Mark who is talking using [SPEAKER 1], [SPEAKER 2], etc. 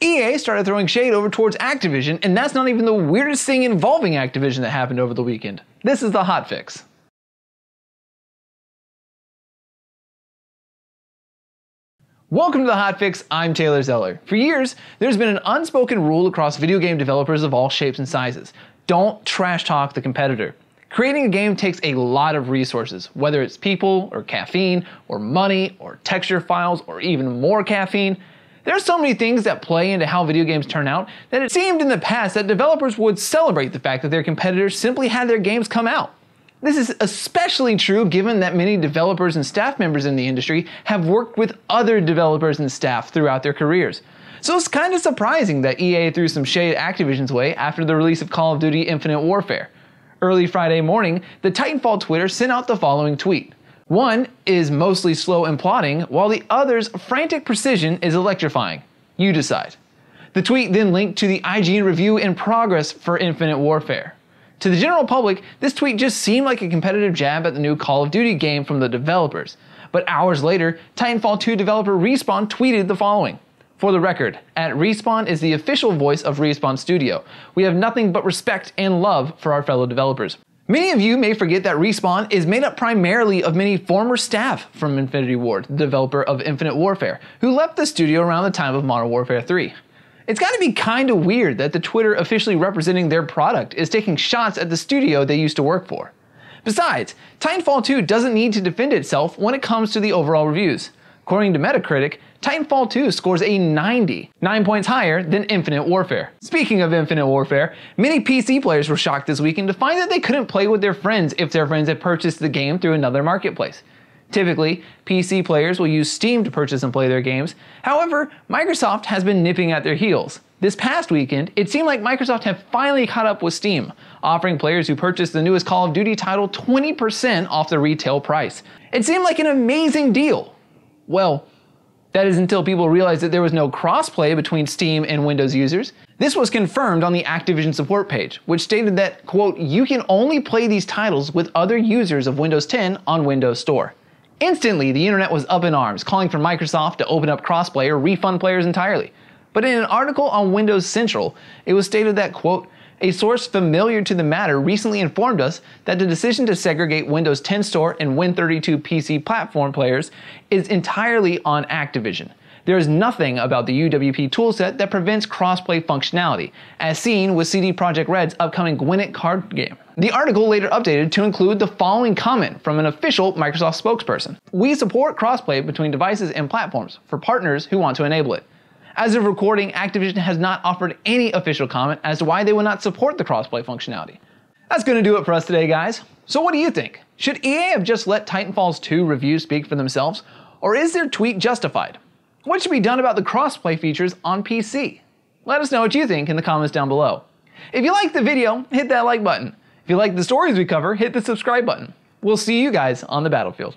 [SPEAKER 1] EA started throwing shade over towards Activision, and that's not even the weirdest thing involving Activision that happened over the weekend. This is the hot fix. Welcome to the Hot Fix, I'm Taylor Zeller. For years, there's been an unspoken rule across video game developers of all shapes and sizes. Don't trash talk the competitor. Creating a game takes a lot of resources, whether it's people, or caffeine, or money, or texture files, or even more caffeine. There are so many things that play into how video games turn out that it seemed in the past that developers would celebrate the fact that their competitors simply had their games come out. This is especially true given that many developers and staff members in the industry have worked with other developers and staff throughout their careers. So it's kind of surprising that EA threw some shade Activision's way after the release of Call of Duty Infinite Warfare. Early Friday morning, the Titanfall Twitter sent out the following tweet. One is mostly slow and plodding, while the other's frantic precision is electrifying. You decide. The tweet then linked to the IGN review in progress for Infinite Warfare. To the general public, this tweet just seemed like a competitive jab at the new Call of Duty game from the developers. But hours later, Titanfall 2 developer Respawn tweeted the following. For the record, @Respawn is the official voice of Respawn Studio. We have nothing but respect and love for our fellow developers. Many of you may forget that Respawn is made up primarily of many former staff from Infinity Ward, the developer of Infinite Warfare, who left the studio around the time of Modern Warfare 3. It's gotta be kinda weird that the Twitter officially representing their product is taking shots at the studio they used to work for. Besides, Titanfall 2 doesn't need to defend itself when it comes to the overall reviews. According to Metacritic, Titanfall 2 scores a 90, 9 points higher than Infinite Warfare. Speaking of Infinite Warfare, many PC players were shocked this weekend to find that they couldn't play with their friends if their friends had purchased the game through another marketplace. Typically, PC players will use Steam to purchase and play their games. However, Microsoft has been nipping at their heels. This past weekend, it seemed like Microsoft had finally caught up with Steam, offering players who purchased the newest Call of Duty title 20% off the retail price. It seemed like an amazing deal. Well, that is until people realized that there was no crossplay between Steam and Windows users. This was confirmed on the Activision support page, which stated that, quote, you can only play these titles with other users of Windows 10 on Windows Store. Instantly, the internet was up in arms, calling for Microsoft to open up crossplay or refund players entirely. But in an article on Windows Central, it was stated that, quote, a source familiar to the matter recently informed us that the decision to segregate Windows 10 Store and Win32 PC platform players is entirely on Activision. There is nothing about the UWP toolset that prevents crossplay functionality, as seen with CD Projekt Red's upcoming Gwinnett card game. The article later updated to include the following comment from an official Microsoft spokesperson. We support crossplay between devices and platforms for partners who want to enable it. As of recording, Activision has not offered any official comment as to why they would not support the crossplay functionality. That's going to do it for us today, guys. So what do you think? Should EA have just let Titanfall 2 reviews speak for themselves, or is their tweet justified? What should be done about the crossplay features on PC? Let us know what you think in the comments down below. If you liked the video, hit that like button. If you like the stories we cover, hit the subscribe button. We'll see you guys on the battlefield.